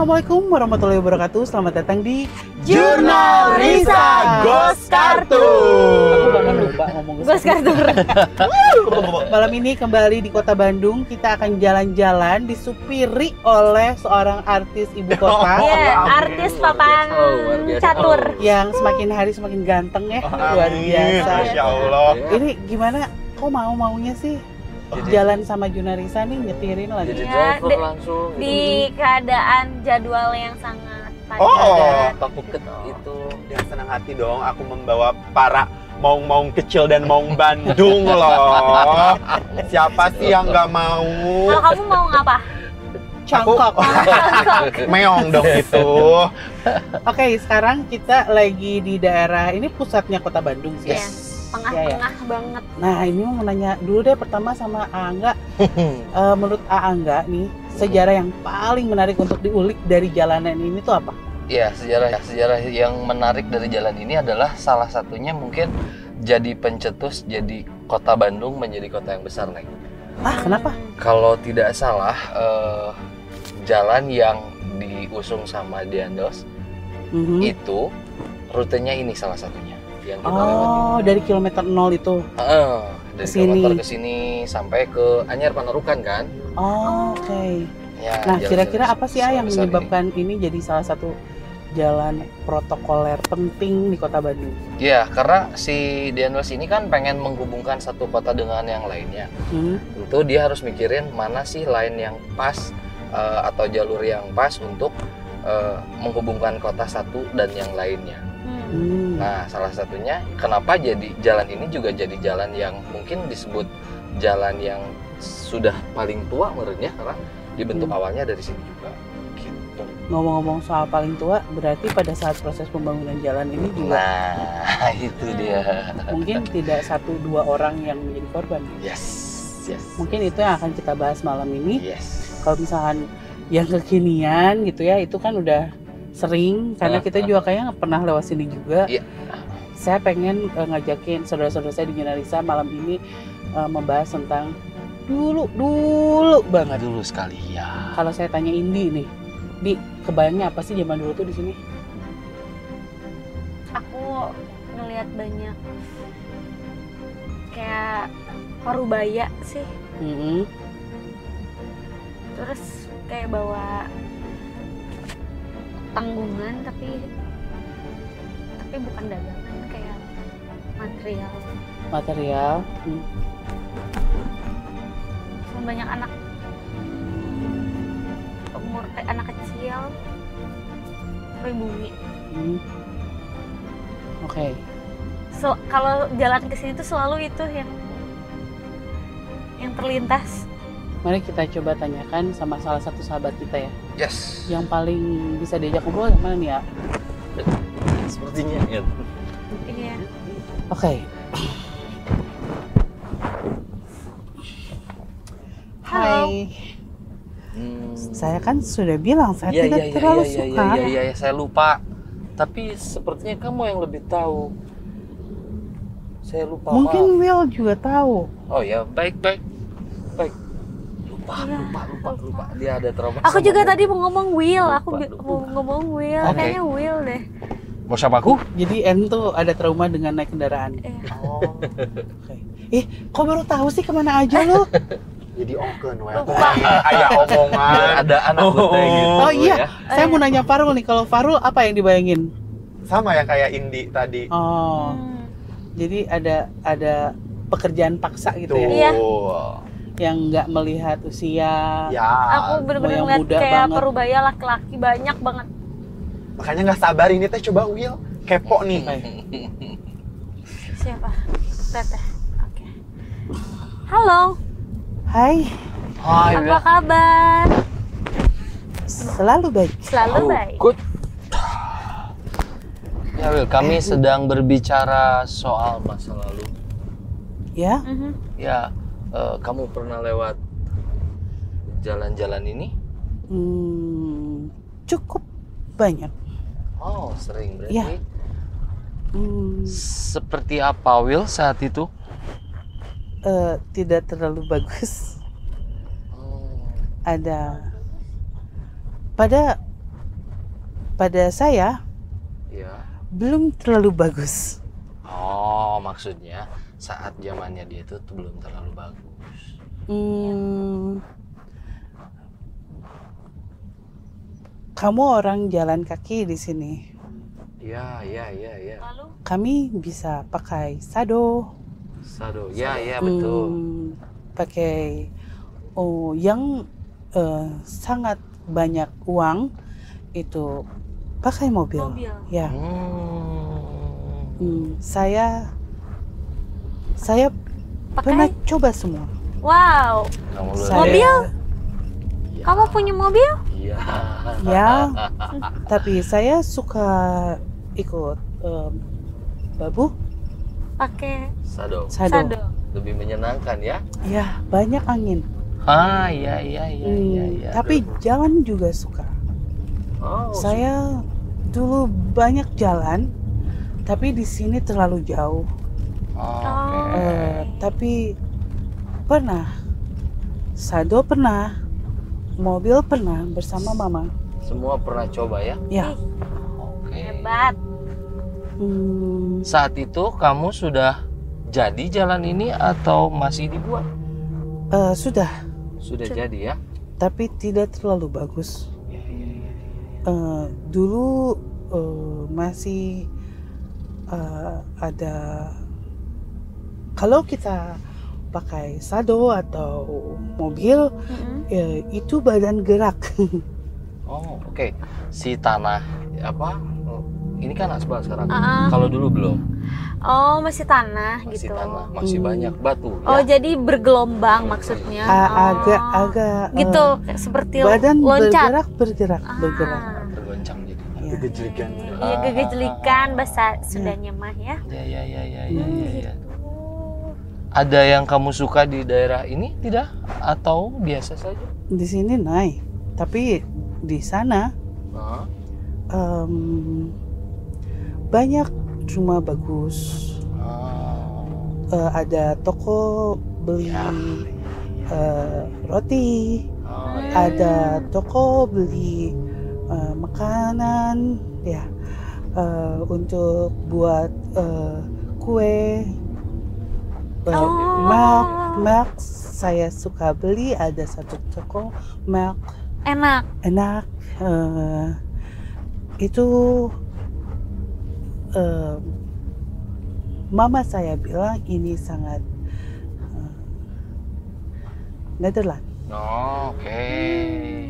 Assalamualaikum warahmatullahi wabarakatuh. Selamat datang di Jurnal Risa Ghost Kartun. Aku bahkan lupa ngomong Ghost Kartun. Malam ini kembali di Kota Bandung. Kita akan jalan-jalan disupiri oleh seorang artis ibu kota. Iya, artis papan catur. Yang semakin hari semakin ganteng ya. Luar biasa. Masya Allah. Ini gimana? Kok maunya sih? Jalan sama Junarisa nih nyetirin lagi. Jadi Ya, driver langsung Di keadaan jadwal yang sangat padat. Oh. takut itu. Dengan senang hati dong aku membawa para maung-maung kecil dan maung Bandung loh. Siapa sih yang nggak mau? Kalau kamu mau ngapa? Cangkok. Meong dong itu. Oke, sekarang kita lagi di daerah ini pusatnya Kota Bandung sih. Iya. Tengah-tengah banget. Nah, ini mau nanya dulu deh pertama sama Angga. Menurut Angga nih, sejarah yang paling menarik untuk diulik dari jalanan ini tuh apa? Iya, sejarah yang menarik dari jalan ini adalah salah satunya mungkin jadi pencetus jadi kota Bandung menjadi kota yang besar, Neng. Ah, kenapa? Kalau tidak salah, jalan yang diusung sama Diandos itu rutenya ini salah satunya yang kita lewati. Oh, dari kilometer 0 itu. Dari Kesini. kilometer ke sini sampai ke Anyar Panarukan kan? Oh, oke. Ya, Nah, jalan-jalan kira-kira apa sih yang besar menyebabkan ini jadi salah satu jalan protokoler penting di Kota Bandung? ini? Ya, karena si Diandos ini kan pengen menghubungkan satu kota dengan yang lainnya. Tentu dia harus mikirin mana sih line yang pas atau jalur yang pas untuk menghubungkan kota satu dan yang lainnya. Nah, salah satunya kenapa jadi jalan ini juga jadi jalan yang mungkin disebut jalan yang sudah paling tua menurutnya karena dibentuk awalnya dari sini juga. Gitu. Ngomong-ngomong soal paling tua, berarti pada saat proses pembangunan jalan ini juga Nah, itu dia. mungkin tidak 1-2 orang yang menjadi korban. Yes. Mungkin itu yang akan kita bahas malam ini. Yes. Kalau misalkan yang kekinian gitu ya, itu kan udah sering karena kita juga kayaknya pernah lewat sini juga. Iya. Saya pengen ngajakin saudara-saudara saya di Junarisa malam ini membahas tentang dulu banget. Dulu sekali ya. Kalau saya tanya Indi nih, Di, kebayangnya apa sih zaman dulu tuh di sini? Aku ngelihat banyak kayak parubaya sih. Terus kayak bawa tanggungan tapi bukan dagangan, kayak material. Sama banyak anak umur anak kecil pribumi. Oke. Kalau jalan ke sini tuh selalu itu yang terlintas. Mari kita coba tanyakan sama salah satu sahabat kita ya. Yes. Yang paling bisa diajak ngobrol yang mana nih ya? Sepertinya ya. Iya. Oke. Halo. Hai. Saya kan sudah bilang saya tidak terlalu suka. Iya, saya lupa. Tapi sepertinya kamu yang lebih tahu. Saya lupa. Mungkin maaf. Will juga tahu. Oh ya, baik. Lupa. Dia ada trauma. Aku sama juga kamu. tadi mau ngomong Will. Aku Lupa. mau ngomong Will. Oke. Kayaknya Will deh. Mau sama aku? Jadi N tuh ada trauma dengan naik kendaraan. Iya. Oh. Oke. Kok baru tahu sih kemana aja lu? Jadi ongken weh. Lupa. Kayak omongan. Ada anak gitu. Oh iya, ya. saya mau nanya Farul nih. Kalau Farul apa yang dibayangin? Sama ya kayak Indi tadi. Oh, jadi ada pekerjaan paksa gitu ya, Iya. yang nggak melihat usia. Ya. Aku bener-bener yang ngeliat muda kayak banget. parubaya laki-laki banyak banget. Makanya nggak sabar ini teh coba Will. Kepo nih. Siapa? Teteh. Oke. Halo. Hai, Apa kabar? selalu baik. Selalu baik. Good. Ya Will, kami sedang berbicara soal masa lalu. Ya, Ya, kamu pernah lewat jalan-jalan ini? Cukup banyak. Oh, sering berarti. Ya. Seperti apa Will saat itu? Tidak terlalu bagus. Oh. Ada pada pada saya Ya. belum terlalu bagus. Oh, maksudnya saat zamannya dia itu tuh belum terlalu bagus. Kamu orang jalan kaki di sini. Iya. Lalu Kami bisa pakai sado. Sado. Ya, betul. Pakai yang sangat banyak uang itu pakai mobil. Ya. Saya pernah pakai coba semua. wow. Kamu luar Saya- Mobil? Ya. Kamu punya mobil? Iya. Ya, tapi saya suka ikut babu Pakai Sado. sado. sado. Lebih menyenangkan ya. Ya, banyak angin. Iya. Tapi jalan juga suka. Oh, Saya dulu banyak jalan, tapi di sini terlalu jauh. Oke. Tapi pernah, sado pernah, mobil pernah bersama mama. Semua pernah coba ya? Ya, Oke. Hebat. Saat itu kamu sudah jadi jalan ini atau masih dibuat? sudah, Sudah jadi ya? tapi tidak terlalu bagus. Iya. Dulu masih ada, kalau kita pakai sado atau mobil itu badan gerak. Oh, oke. Si tanah apa? Ini kan aspal sekarang. Ah. Kalau dulu belum. Oh, masih tanah Masih gitu. tanah, masih banyak batu Oh, ya. jadi bergelombang maksudnya. Agak gitu, seperti badan loncat. bergerak. Bergoncang jadi. Ya. Kegejelikan. Iya, gegejelikan bahasa Sundanya mah ya. Ya. Ada yang kamu suka di daerah ini tidak? Atau biasa saja? Di sini naik, tapi di sana Hah? banyak rumah bagus. Ada toko beli roti, ada toko beli makanan, ya, untuk buat kue. Milk saya suka beli, ada satu toko milk Enak. enak. Itu mama saya bilang ini sangat Netherlands. Oh, oke.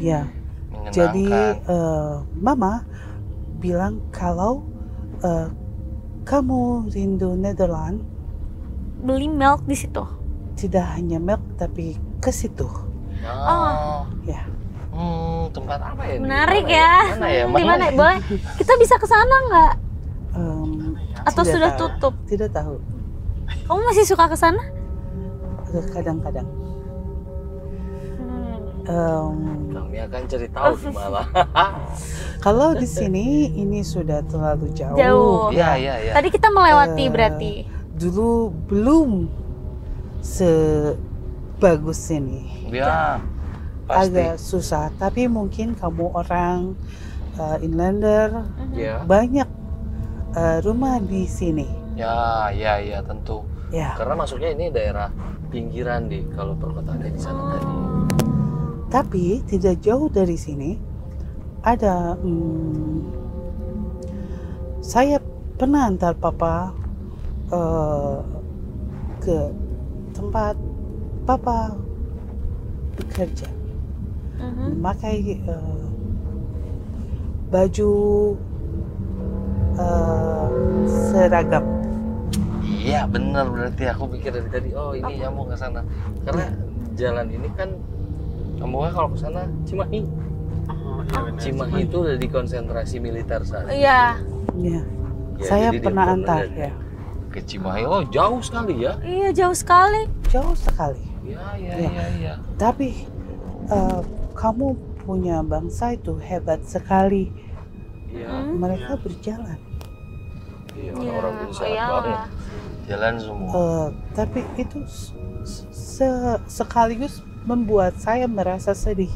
Ya, Menyenangkan. jadi mama bilang kalau kamu rindu Netherlands, Beli milk di situ. tidak hanya milk tapi ke situ. Ya. Tempat apa ya? Menarik Di mana ya. Mana ya? Di mana? Boleh? Kita bisa ke sana nggak? Atau Tidak sudah tahu. tutup? Tidak tahu. Kamu masih suka ke sana? Kadang-kadang. Kami akan cari tahu gimana. Kalau di sini ini sudah terlalu jauh. Jauh. Iya. Tadi kita melewati berarti. Dulu belum sebagus ini. Ya, pasti. Agak susah, tapi mungkin kamu orang inlander Ya. banyak rumah di sini. Ya, tentu. Ya, Karena masuknya ini daerah pinggiran di kalau perkotaannya di sana tadi. tapi tidak jauh dari sini ada. Saya pernah antar papa ke tempat papa bekerja, memakai baju seragam. Iya, benar, berarti aku pikir dari tadi ini nyambung ke sana. Karena jalan ini kan nyambungnya kalau ke sana Cimahi. Cimahi itu udah di konsentrasi militer saat ini. Iya. Ya, Ya, saya jadi dia pernah antar permanent. ya. Ke Cimahi. Oh, jauh sekali ya. Iya, jauh sekali. Jauh sekali. Iya. Tapi kamu punya bangsa itu hebat sekali. Iya. Mereka berjalan. Iya, orang-orang Iya, itu sehat iya. banget. Jalan semua. Tapi itu sekaligus membuat saya merasa sedih.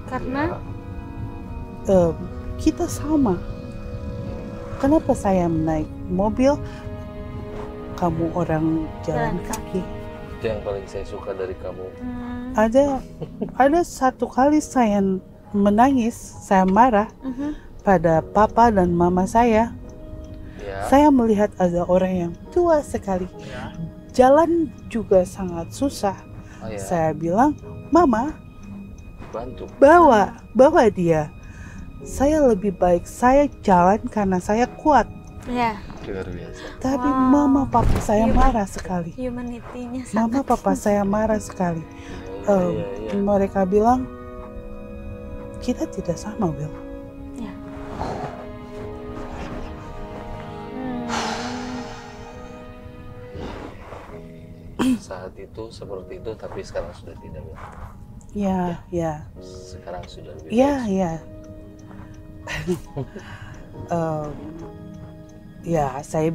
Karena kita sama. Kenapa saya naik mobil, kamu orang jalan kaki? Itu yang paling saya suka dari kamu. Ada satu kali saya menangis, saya marah pada papa dan mama saya. Ya. Saya melihat ada orang yang tua sekali. Jalan juga sangat susah. Oh, ya. Saya bilang, Mama, Bantu. bawa dia. Saya lebih baik saya jalan karena saya kuat. Ya. Luar biasa. Tapi Wow. mama papa saya marah sekali. Humanity-nya Mama sangat. papa saya marah sekali. Iya. Mereka bilang, kita tidak sama, Will. Saat itu seperti itu, tapi sekarang sudah tidak. Ya. Sekarang sudah lebih Ya, baik. ya. Ya, saya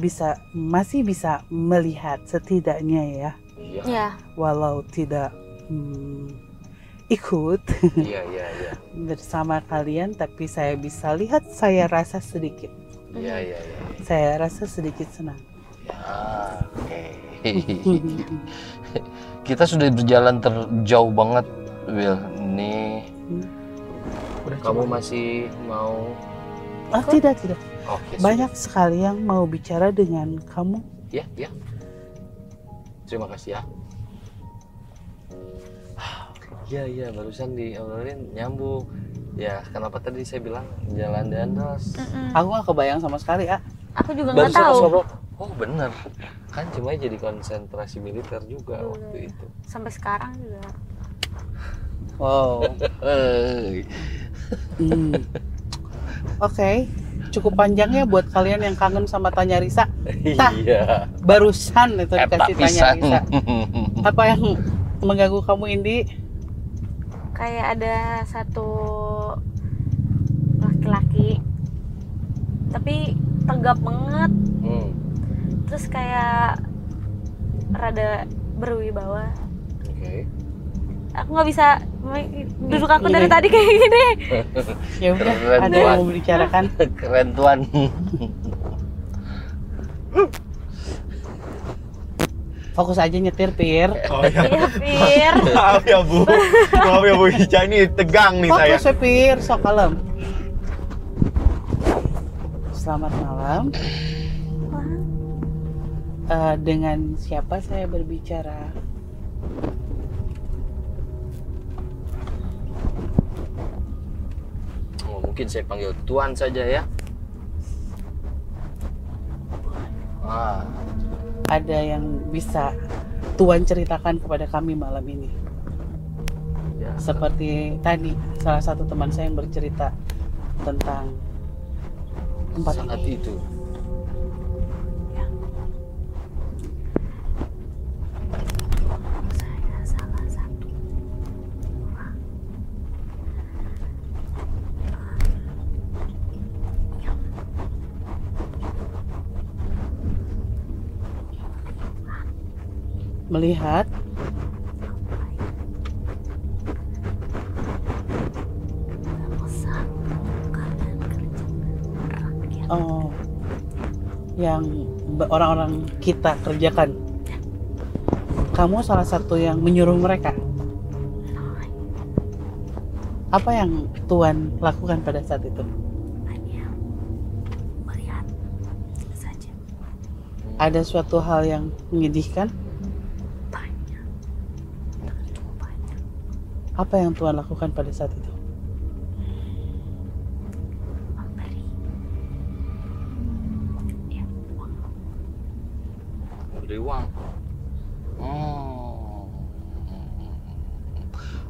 masih bisa melihat setidaknya ya, Iya. Ya. walau tidak ikut Iya. bersama kalian, tapi saya bisa lihat, saya rasa sedikit. Iya. Saya rasa sedikit senang. Ya, oke. Kita sudah berjalan terjauh banget, Will. Nih, kamu masih mau? Tidak. Oke, Banyak sekali yang mau bicara dengan kamu. Ya. Terima kasih ya. Iya, barusan diobrolin nyambung. Ya, kenapa tadi saya bilang jalan dandos? Aku gak kebayang sama sekali, ya. Aku juga nggak Barusan pas tahu. ngobrol, oh bener. Kan cuma jadi konsentrasi militer juga waktu itu. Sampai sekarang juga. Wow. Oke, cukup panjangnya buat kalian yang kangen sama Tanya Risa. Iya. Barusan itu Eta dikasih Tanya pisan. Risa. Apa yang mengganggu kamu, Indi? Kayak ada satu laki-laki, tapi tegap banget. Terus kayak rada berwibawa. Oke. Aku nggak bisa duduk aku dari tadi kayak gini. Ya udah, Keren ada yang banget. mau bicarakan. Keren tuan. Fokus aja nyetir, Pir. Oh ya. Iya, Fir. Maaf ya Bu Ica, ini tegang nih saya. Fokus ya, Pir, sok kalem. Selamat malam. Dengan siapa saya berbicara? Oh, mungkin saya panggil tuan saja ya. Ada yang bisa Tuan ceritakan kepada kami malam ini? Ya. Seperti tadi, salah satu teman saya yang bercerita tentang tempat Saat ini. itu. Saya salah satu orang yang Melihat yang orang-orang kita kerjakan. Kamu salah satu yang menyuruh mereka. Apa yang Tuan lakukan pada saat itu? hanya melihat saja. Ada suatu hal yang menyedihkan? Banyak. Cukup banyak. Apa yang Tuan lakukan pada saat itu? Memberi. Ya, uang. Beri uang.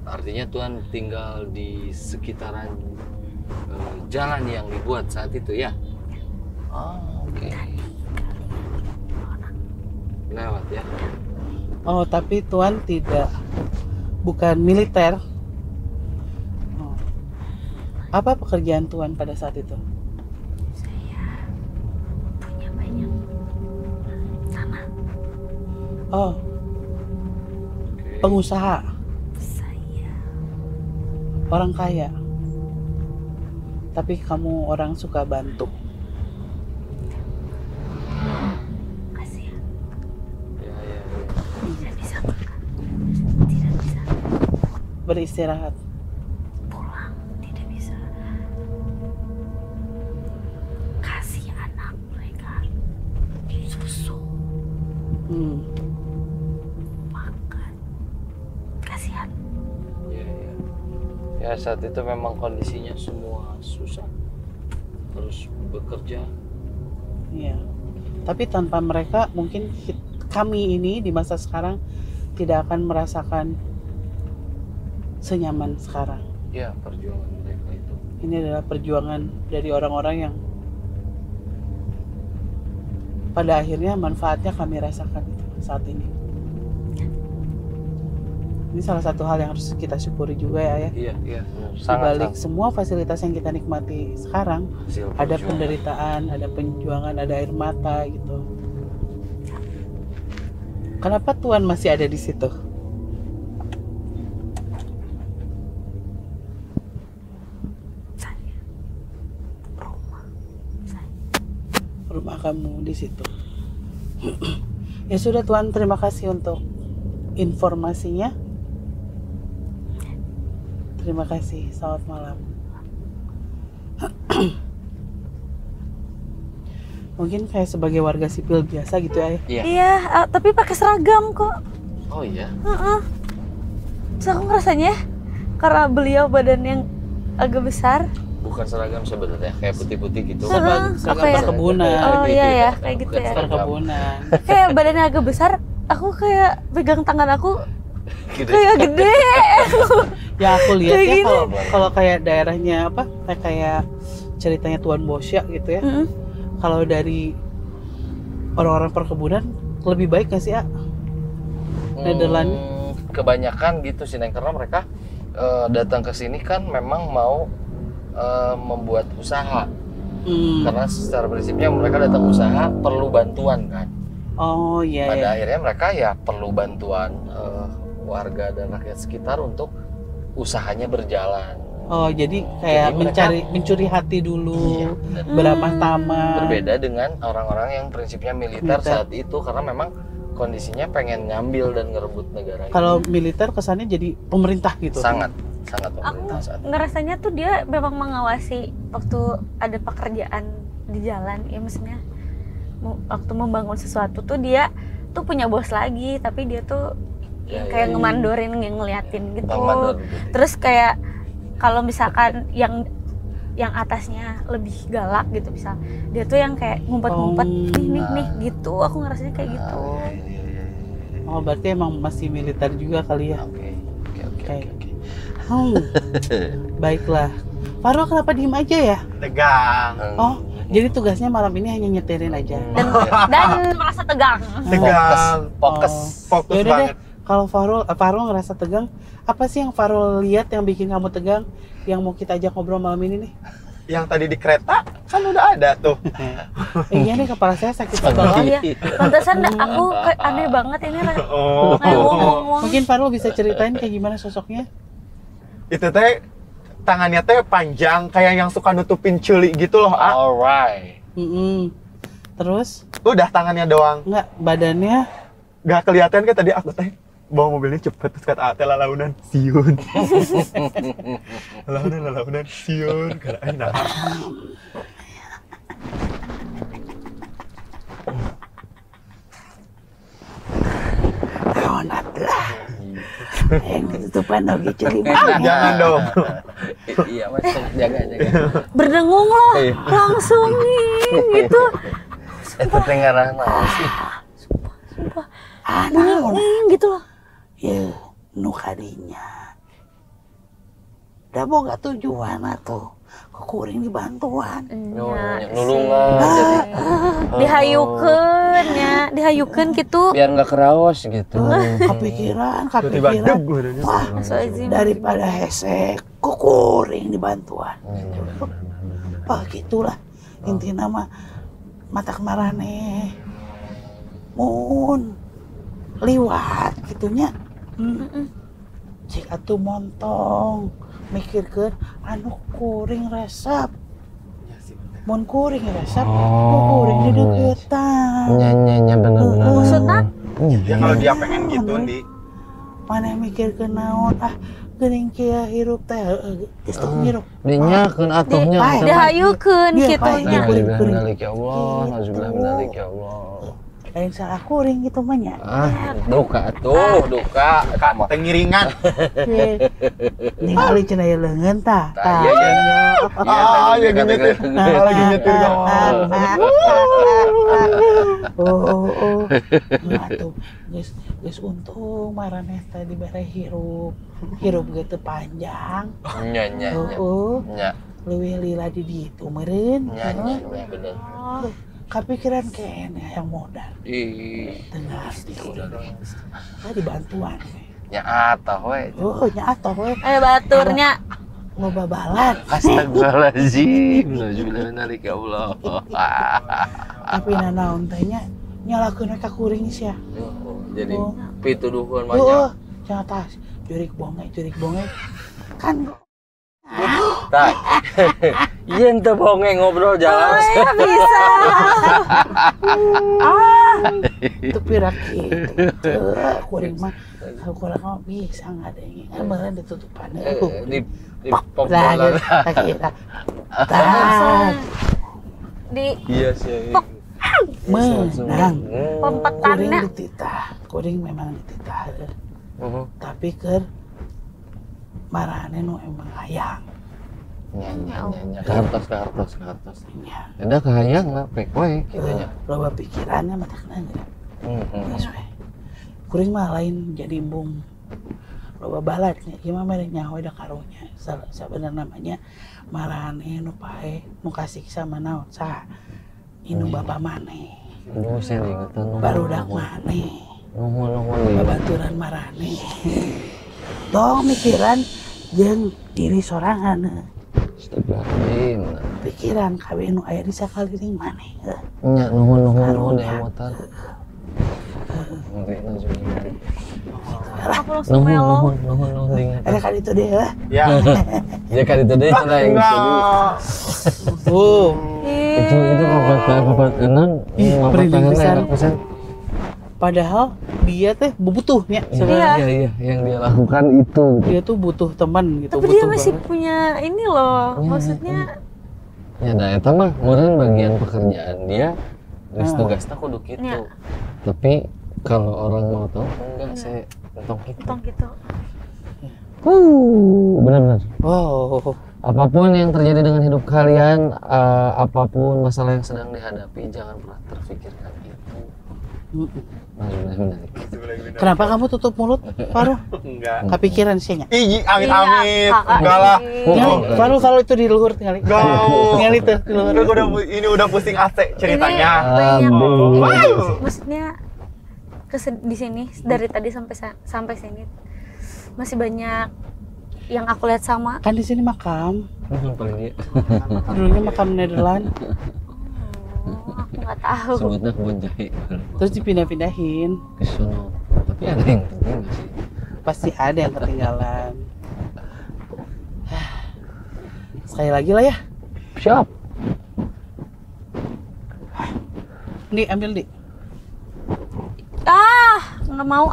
Artinya Tuhan tinggal di sekitaran jalan yang dibuat saat itu ya? Oke. Lewat ya? Oh, tapi Tuan bukan militer. Oh. Apa pekerjaan Tuan pada saat itu? Saya punya banyak tanah. Oh, Oke. pengusaha, Saya orang kaya. tapi kamu orang suka bantu. Kasihan. Ya. Tidak bisa makan. Tidak bisa Beristirahat. pulang. Tidak bisa kasih anak mereka susu, makan. Kasihan. Ya saat itu memang kondisinya semua susah, harus bekerja. Iya. Tapi tanpa mereka mungkin kami ini di masa sekarang tidak akan merasakan senyaman sekarang. Ya, perjuangan mereka itu. Ini adalah perjuangan dari orang-orang yang pada akhirnya manfaatnya kami rasakan saat ini. Ini salah satu hal yang harus kita syukuri juga ya. Iya. Di balik semua fasilitas yang kita nikmati sekarang, Hasil ada perjuangan. penderitaan, ada penjuangan, ada air mata gitu. Kenapa Tuhan masih ada di situ? Rumah kamu di situ. Ya sudah Tuhan, terima kasih untuk informasinya. Terima kasih. Selamat malam. Mungkin kayak sebagai warga sipil biasa gitu ya. Iya. Iya, tapi pakai seragam kok. Oh iya. Terus aku ngerasanya karena beliau badan yang agak besar. Bukan seragam sebenarnya, kayak putih-putih gitu. Heeh, Seragam apa ya? perkebunan. Oh iya ya, kayak gitu Bukan ya. seragam. Perkebunan. Kayak badannya agak besar, aku kayak pegang tangan aku Gitu. kayak gede. Ya aku lihat Kayak ya gini. kalau kayak daerahnya apa kayak ceritanya Tuan Bosya gitu ya. Mm-mm. Kalau dari orang-orang perkebunan lebih baik nggak sih, A? Nederland. Kebanyakan gitu sih, Neng, karena mereka datang ke sini kan memang mau membuat usaha. Karena secara prinsipnya mereka datang usaha perlu bantuan kan. Oh iya. Pada Ya. akhirnya mereka ya perlu bantuan warga dan rakyat sekitar untuk usahanya berjalan. Oh jadi kayak Jadi mereka- mencuri hati dulu, Iya, benar. beramah tamah. Berbeda dengan orang-orang yang prinsipnya militer Militer. saat itu, karena memang kondisinya pengen ngambil dan ngerebut negara. Kalau militer kesannya jadi pemerintah gitu. sangat Aku pemerintah saat itu. ngerasanya tuh dia memang mengawasi waktu ada pekerjaan di jalan, ya maksudnya waktu membangun sesuatu tuh dia tuh punya bos lagi, tapi dia tuh Ya, kayak ya. ngemandorin, yang ngeliatin gitu. Bang Mandor gitu. Terus kayak kalau misalkan yang atasnya lebih galak gitu, bisa dia tuh yang kayak ngumpet-ngumpet, nih gitu. Aku ngerasanya kayak gitu. Iya. Oh berarti emang masih militer juga kali ya. Oke. Baiklah. Farul kenapa diem aja ya? Tegang. Oh jadi tugasnya malam ini hanya nyetirin aja. Dan merasa tegang. Tegang. Fokus. Fokus Yaudah deh. banget. Kalau Farul ngerasa tegang, apa sih yang Farul lihat yang bikin kamu tegang? Yang mau kita ajak ngobrol malam ini nih? Yang tadi di kereta kan udah ada tuh. Iya nih kepala saya sakit banget. Oh iya, pantesan aku kayak aneh banget ini lah. Oh. Kayak ngomong-ngomong. Mungkin Farul bisa ceritain kayak gimana sosoknya? Itu teh tangannya teh panjang kayak yang suka nutupin culi gitu loh, A. Alright. Terus Udah tangannya doang. nggak badannya? Gak kelihatan kan tadi aku teh bawa mobilnya cepet terus kata Ate lalaunan siun. lalaunan siun karena enak. Tahun atuh. Yang ketutupan lagi curi Jangan dong. Iya, Mas, jaga. Berdengung loh, langsung nih gitu. Itu dengaran sih. Bunyi gitu loh. Ya, nu kadinya. Da boga tujuan atuh. Kuring dibantuan. Nulungan jadi Dihayukeun ya, dihayukeun gitu. biar nggak kerawas gitu. Kepikiran. Tiba-tiba deg badannya. Wah, Astagfirullahaladzim. daripada hesek, kuring dibantuan. Oh, gitulah. Intinya mah matak marane. Mun liwat gitunya. Cik atuh montong mikirkeun anu kuring resep Mun kuring resep, kuring di deketan. Nya bener-bener. Maksudnya? Ya kalau dia pengen gitu, Di. Mana mikir ke naon, geuning kieu hirup teh, geus teu ngirup. Dinyakeun atuhnya. Dihayukeun Iya, kitunya. Kuring. Minalik ya Allah, nauzubillah minalik ya Allah. Lain salah kuring gitu mah nya. Duka tuh, duka. Kak, teh ngiringan. Ningali cenah ieu leungeun tah. Iya. Ya gini tuh. Lagi nyetir kawan. Oh. Atuh, geus untung maraneh teh dibere hirup. Hirup ge teu panjang. Nya. Nya. Leuwih lila di ditu meureun. Nya bener. Kapikiran kene yang modal. Ih, Tengah di bantuan. nya atah we. Oh, nya atoh we. Baturnya. Loba balat. Astagfirullahaladzim. Nauzubillah minalik ya Allah. Tapi nanaon teh nya nyalakeun ka kuring sia. Jadi Oh. pituduhkeun mah Oh, cenah tah jurik bonge. Kan tah. Yen teu bonge ngobrol jalan. Ya bisa. itu pirak gitu. Kuring mah kurang mah bisa ngadengin. Meureun ditutupan. Di Lah, pembolan. kita. Tah, Di Iya sih. menang. Kuring pempetannya. dititah. Kuring memang dititah. Tapi keur marane nu emang hayang. Nya kartos. Nya. Ada kahayang lah, pek we Gitu kitu nya. loba pikirannya mah teh geus we. Kuring mah lain jadi embung loba balatnya ieu mah mere nyaho da karunya sabenerna namanya marane nu pae nu kasih sama naon saha inu bapa maneh Aduh, saya ingetan barudak maneh nuhun babaturan marane tong mikiran jeung diri sorangan Astagfirullahaladzim. pikiran kabeh nu aya di sakaliling maneh Nya nuhun ya motor. Aku langsung melo. Nuhun ingat. ada kali itu deh lah. Ya. Ya kan itu deh cenah yang Enggak. itu kapan enan merinding pisan. pisan. Padahal dia teh butuhnya Iya, yang dia lakukan itu. dia tuh butuh teman gitu. Tapi butuh dia masih banget. punya ini loh. Iya, Maksudnya Ya nah eta mah meureun bagian pekerjaan dia geus tugasna kudu kitu. Ya. Tapi kalau orang mau tahu enggak saya tong kitu. tong gitu. Benar-benar. Oh, Apapun yang terjadi dengan hidup kalian, apapun masalah yang sedang dihadapi, jangan pernah terfikirkan itu. Benar. kenapa kamu tutup mulut, Faruh? Enggak. Kepikiran sih nya. Ih, amit-amit. Iya, kakak. Enggak lah. Faruh kalau itu di luhur tinggal. Tinggal itu di luhur. Ini udah pusing AC ceritanya. Banyak. Wow. Maksudnya di sini dari tadi sampai sini masih banyak yang aku lihat sama. Kan di sini makam. Paling dia. Dulunya makam Nederland. Aku nggak tahu. Sebutnya kebun jahe. Terus dipindah-pindahin. Ke sono. Tapi ada yang penting nggak sih? Pasti ada yang ketinggalan. Sekali lagi lah ya. Siap. Di ambil di. Nggak mau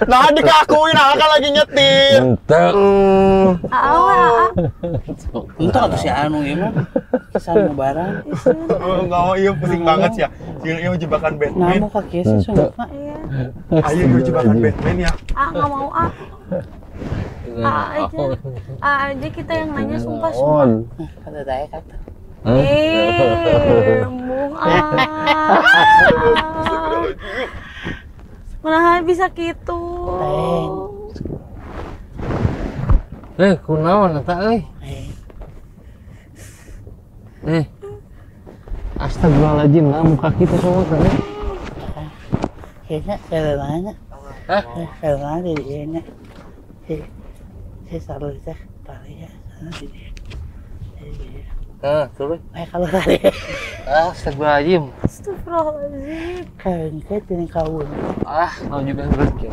Nah, dikakuin kan lagi nyetir. Entek. Entah atau si anu ya mah. Sama barang. Enggak mau, iya pusing banget sih ya. Ini jebakan Nah, Batman. mau kaki sih sungguh. Iya. Ayo yuk jebakan Batman ya. Nggak mau aja kita yang nanya sumpah. Kata saya kata. Embung Menahan bisa gitu. Kunaon eta euy? Astagfirullahaladzim, nah muka kita semua kan. Kayaknya ada nanya. Ada nanya di dianya. Saya selalu teh tadi ya. Terus. Kalau tadi. Astagfirullahaladzim. Astagfirullahaladzim. Kayak ini kawin. Mau juga berarti.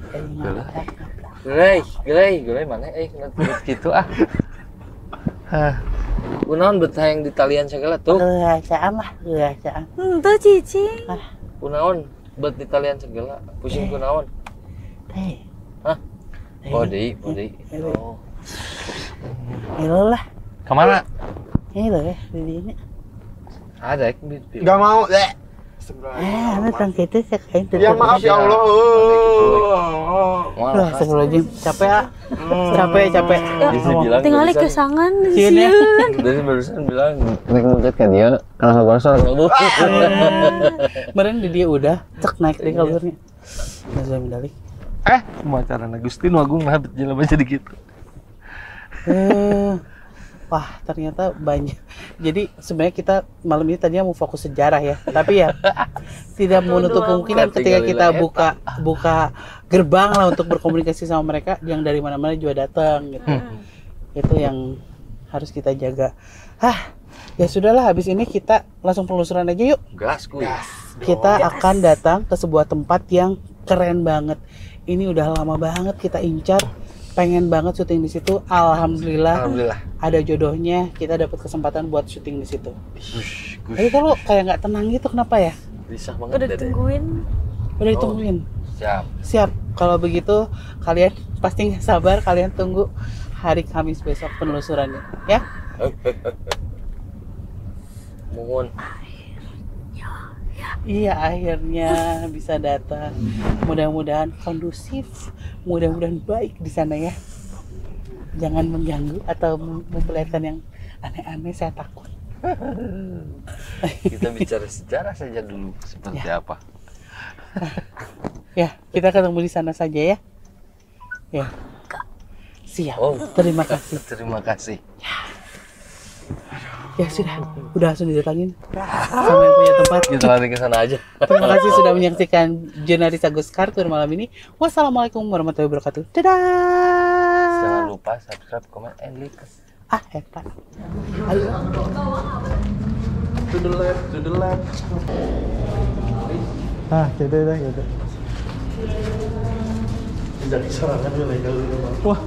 Kayaknya. Gelai mana? Kena gitu Hah. Kunaon betah yang di talian segala tuh? Kebiasaan lah, kebiasaan. Tuh cicing. Kunaon bet di talian segala? Pusing kunaon? Teh. Hah? Teh. Oh, deui. Oh. Ini lah. Kemana? Ini loh ya, di sini. Ada Gak mau. Anak kan gitu sih kayak Ya maaf ya Allah. Wah, astagfirullahaladzim. Capek ah. Capek. Bisa bilang Tinggalin kesangan Sieun ya. dari barusan bilang naik motor kan dia kalau gosor kamu. Kemarin di dia udah cek naik deh kabarnya. Nazar medali. Mau acara Agustin Agung lah jelema jadi gitu. Wah, ternyata banyak. Jadi sebenarnya kita malam ini tadinya mau fokus sejarah ya, tapi ya tidak menutup kemungkinan ketika kita buka gerbang lah untuk berkomunikasi sama mereka yang dari mana-mana juga datang gitu. Itu yang harus kita jaga. Ya sudahlah, habis ini kita langsung penelusuran aja yuk. Gas kuy. Kita akan datang ke sebuah tempat yang keren banget. Ini udah lama banget kita incar. Pengen banget syuting di situ. Alhamdulillah ada jodohnya, kita dapat kesempatan buat syuting di situ. Tapi kalau kayak nggak tenang gitu, kenapa ya? Bisa Udah banget ditungguin. Udah ditungguin. Siap. Kalau begitu kalian pasti nggak sabar, kalian tunggu hari Kamis besok penelusurannya ya. Mohon. Iya, akhirnya bisa datang. Mudah-mudahan kondusif, mudah-mudahan baik di sana ya. Jangan mengganggu atau memperlihatkan yang aneh-aneh, saya takut. Kita bicara sejarah saja dulu seperti apa. Ya, kita ketemu di sana saja ya. Ya. Siap. Terima kasih. Terima kasih. Ya sudah, udah langsung didatangin sama yang punya tempat. Kita lari ke sana aja. Terima kasih sudah menyaksikan Jurnalis Agus Kartur malam ini. Wassalamualaikum warahmatullahi wabarakatuh. Dadah. Jangan lupa subscribe, comment, and like. Eta. Ayo. To the left. Gitu. Jadi serangan lagi. Wah.